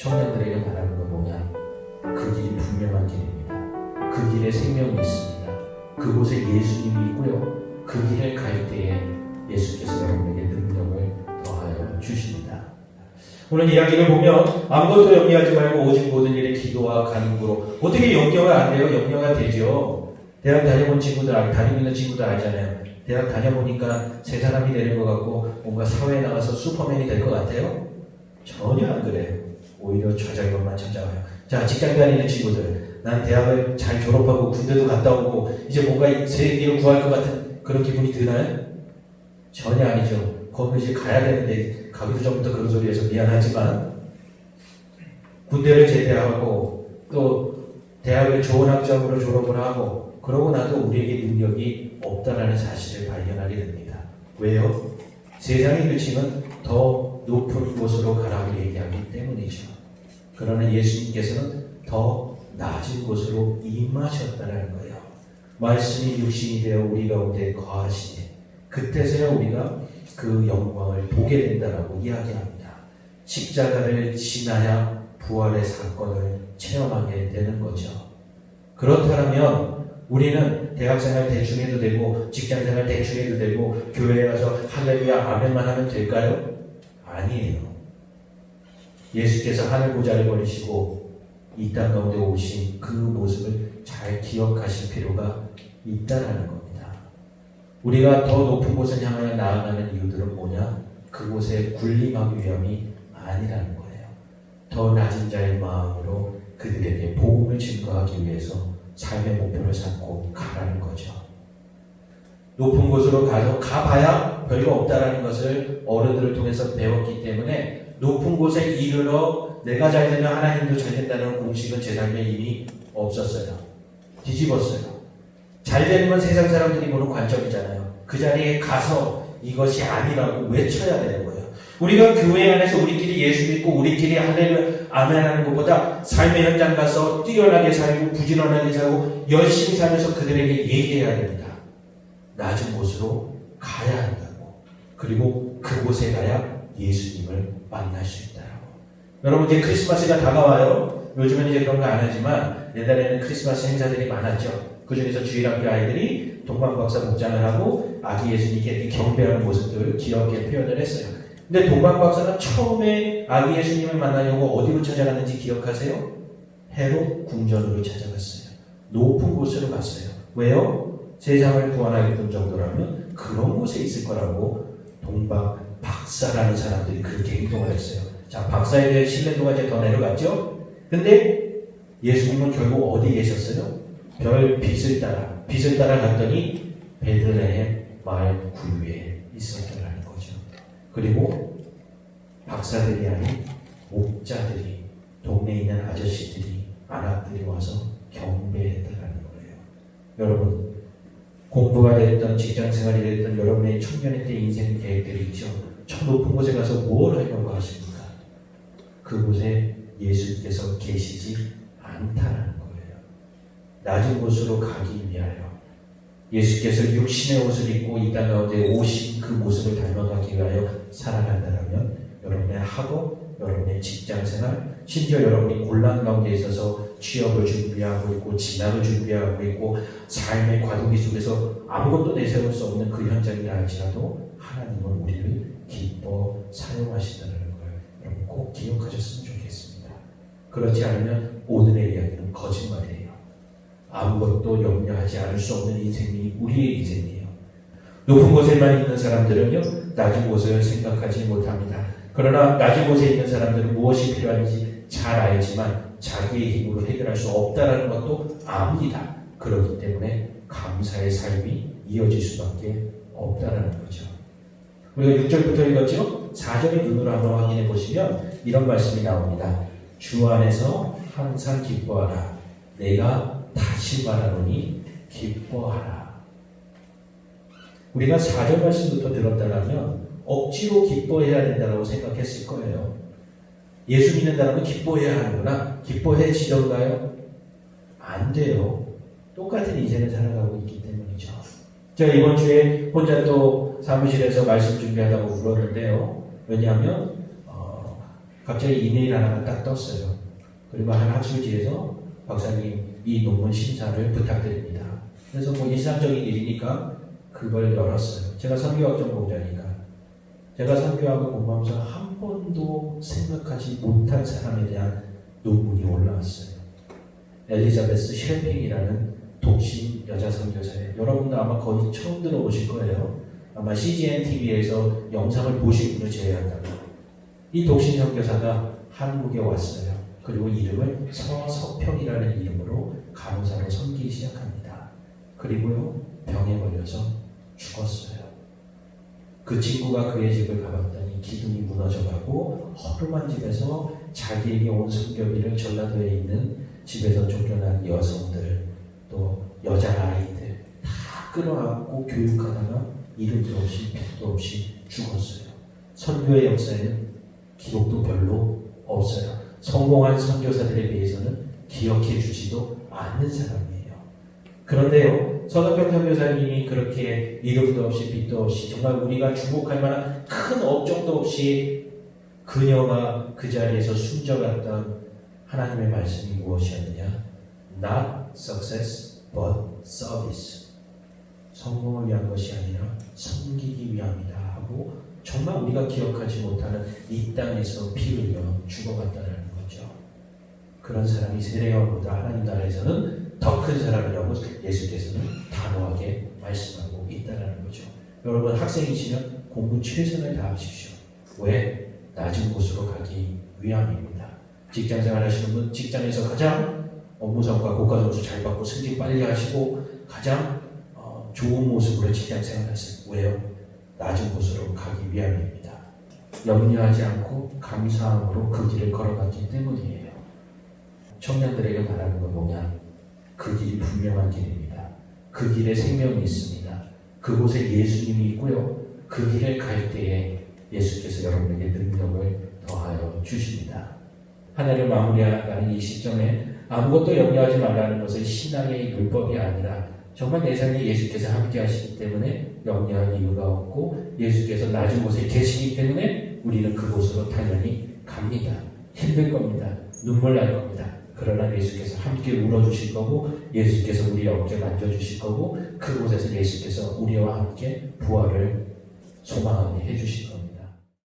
청년들에게 말하는 건 뭐냐? 그 길이 분명한 길입니다. 그 길에 생명이 있습니다. 그곳에 예수님이 있고요. 그 길을 갈 때에 예수께서 여러분에게 능력을 더하여 주십니다. 오늘 이야기를 보면 아무것도 염려하지 말고 오직 모든 일에 기도와 간구로. 어떻게 염려가 안 돼요? 염려가 되죠. 대학 다녀본 친구들, 다니고 있는 친구들 알잖아요. 대학 다녀보니까 새 사람이 되는 것 같고 뭔가 사회에 나가서 슈퍼맨이 될 것 같아요? 전혀 안 그래요. 오히려 좌절감만 찾아와요. 자, 직장 다니는 친구들, 난 대학을 잘 졸업하고 군대도 갔다 오고 이제 뭔가 새 길을 구할 것 같은 그런 기분이 드나요? 전혀 아니죠. 거기 이제 가야 되는데 가기도 전부터 그런 소리 해서 미안하지만 군대를 제대하고 또 대학을 좋은 학점으로 졸업을 하고 그러고 나도 우리에게 능력이 없다라는 사실을 발견하게 됩니다. 왜요? 세상의 규칙은 더 높은 곳으로 가라고 얘기하기 때문이죠. 그러나 예수님께서는 더 낮은 곳으로 임하셨다는 거예요. 말씀이 육신이 되어 우리 가운데 거하시니 그때서야 우리가 그 영광을 보게 된다라고 이야기합니다. 십자가를 지나야 부활의 사건을 체험하게 되는 거죠. 그렇다면 우리는 대학생활 대충 해도 되고 직장생활 대충 해도 되고 교회에 가서 할렐루야 아멘만 하면 될까요? 아니에요. 예수께서 하늘 보좌를 버리시고 이 땅 가운데 오신 그 모습을 잘 기억하실 필요가 있다라는 겁니다. 우리가 더 높은 곳을 향하여 나아가는 이유들은 뭐냐? 그곳에 군림하기 위함이 아니라는 거예요. 더 낮은 자의 마음으로 그들에게 복음을 증거하기 위해서 삶의 목표를 삼고 가라는 거죠. 높은 곳으로 가봐야 별거 없다라는 것을 어른들을 통해서 배웠기 때문에 높은 곳에 이르러 내가 잘 되면 하나님도 잘 된다는 공식은 제 삶에 이미 없었어요. 뒤집었어요. 잘 되는 건 세상 사람들이 보는 관점이잖아요. 그 자리에 가서 이것이 아니라고 외쳐야 되는 거예요. 우리가 교회 안에서 우리끼리 예수 믿고 우리끼리 할렐루야 아멘 하는 것보다 삶의 현장 가서 뛰어나게 살고 부지런하게 살고 열심히 살면서 그들에게 얘기해야 됩니다. 낮은 곳으로 가야 한다고. 그리고 그곳에 가야 예수님을 만날 수 있다고. 여러분 이제 크리스마스가 다가와요. 요즘은 이제 그런 거 안 하지만 옛날에는 크리스마스 행사들이 많았죠. 그 중에서 주일학교 아이들이 동방박사 복장을 하고 아기 예수님께 경배하는 모습들을 귀엽게 표현을 했어요. 근데 동방박사가 처음에 아기 예수님을 만나려고 어디로 찾아갔는지 기억하세요? 헤롯 궁전으로 찾아갔어요. 높은 곳으로 갔어요. 왜요? 세상을 구원하겠던 정도라면 그런 곳에 있을 거라고 동방박사라는 사람들이 그렇게 행동을 했어요. 자, 박사에 대한 신뢰도가 이제 더 내려갔죠? 근데 예수님은 결국 어디 계셨어요? 별 빛을 따라 갔더니 베들레헴 마을 굴위에 있었더라는 거죠. 그리고 박사들이 아닌 목자들이, 동네에 있는 아저씨들이, 아낙들이 와서 경배했다라는 거예요. 여러분, 공부가 됐든 직장생활이 됐든 여러분의 청년의 때 인생 계획들이 있죠. 저 높은 곳에 가서 뭘 하려고 하십니까? 그곳에 예수께서 계시지 않다라는 거예요. 낮은 곳으로 가기 위하여 예수께서 육신의 옷을 입고 이 땅 가운데 오신 그 모습을 닮아가기 위하여 살아간다면 여러분의 학업, 여러분의 직장생활, 심지어 여러분이 곤란 가운데 있어서 취업을 준비하고 있고 진학을 준비하고 있고 삶의 과도기 속에서 아무것도 내세울 수 없는 그 현장이라 할지라도 하나님은 우리를 기뻐 사용하시다는 걸 여러분 꼭 기억하셨으면 좋겠습니다. 그렇지 않으면 오늘의 이야기는 거짓말이에요. 아무것도 염려하지 않을 수 없는 인생이 우리의 인생이에요. 높은 곳에만 있는 사람들은요, 낮은 곳을 생각하지 못합니다. 그러나 낮은 곳에 있는 사람들은 무엇이 필요한지 잘 알지만 자기의 힘으로 해결할 수 없다는 것도 압니다. 그렇기 때문에 감사의 삶이 이어질 수밖에 없다는 거죠. 우리가 6절부터 읽었죠? 4절의 눈으로 한번 확인해 보시면 이런 말씀이 나옵니다. 주 안에서 항상 기뻐하라. 내가 다시 말하노니 기뻐하라. 우리가 4절 말씀부터 들었다면 억지로 기뻐해야 된다고 생각했을 거예요. 예수 믿는다면 기뻐해야 하는구나. 기뻐해지던가요? 안 돼요. 똑같은 인생을 살아가고 있기 때문이죠. 제가 이번 주에 혼자 또 사무실에서 말씀 준비하다고 울었는데요. 왜냐하면 갑자기 이메일 하나가 딱 떴어요. 그리고 한 학술지에서 박사님 이 논문 심사를 부탁드립니다. 그래서 뭐 일상적인 일이니까 그걸 열었어요. 제가 선교학 전공자니까. 제가 선교학을 공부하면서 한 번도 생각하지 못한 사람에 대한 논문이 올라왔어요. 엘리자베스 쉘핑이라는 독신 여자 선교사예요. 여러분도 아마 거의 처음 들어보실 거예요. 아마 CGN TV에서 영상을 보신 분을 제외한다면 이 독신 선교사가 한국에 왔어요. 그리고 이름을 서석평이라는 이름으로 간호사로 섬기기 시작합니다. 그리고요 병에 걸려서 죽었어요. 그 친구가 그의 집을 가봤더니 기둥이 무너져가고 허름한 집에서 자기에게 온 선교비를 전라도에 있는 집에서 쫓겨난 여성들 또 여자아이들 다 끌어안고 교육하다가 이름도 없이 빛도 없이 죽었어요. 선교의 역사에는 기록도 별로 없어요. 성공한 선교사들에 비해서는 기억해 주지도 않는 사람이에요. 그런데요, 서석평 선교사님이 그렇게 이름도 없이 빛도 없이 정말 우리가 주목할 만한 큰 업적도 없이 그녀가 그 자리에서 숨져갔던 하나님의 말씀이 무엇이었느냐? Not success, but service. 성공을 위한 것이 아니라 섬기기 위함이다 하고 정말 우리가 기억하지 못하는 이 땅에서 피 흘려 죽어갔다는 거죠. 그런 사람이 세례요한보다 하나님 나라에서는 더 큰 사람이라고 예수께서는 단호하게 말씀하고 있다는 거죠. 여러분 학생이시면 공부 최선을 다하십시오. 왜? 낮은 곳으로 가기 위함입니다. 직장생활 하시는 분 직장에서 가장 업무성과 고과점수 잘 받고 승진 빨리 하시고 가장 좋은 모습으로 직장생활 하세요. 왜요? 낮은 곳으로 가기 위함입니다. 염려하지 않고 감사함으로 그 길을 걸어갔기 때문이에요. 청년들에게 말하는 건 뭐냐? 그 길이 분명한 길입니다. 그 길에 생명이 있습니다. 그곳에 예수님이 있고요. 그 길을 갈 때에 예수께서 여러분에게 능력을 더하여 주십니다. 한 해를 마무리하는 이 시점에 아무것도 염려하지 말라는 것은 신앙의 율법이 아니라 정말 내 삶에 예수께서 함께 하시기 때문에 염려할 이유가 없고 예수께서 낮은 곳에 계시기 때문에 우리는 그곳으로 당연히 갑니다. 힘들 겁니다. 눈물 날 겁니다. 그러나 예수께서 함께 울어주실 거고 예수께서 우리의 어깨 만져주실 거고 그곳에서 예수께서 우리와 함께 부활을 소망하게 해주실 겁니다.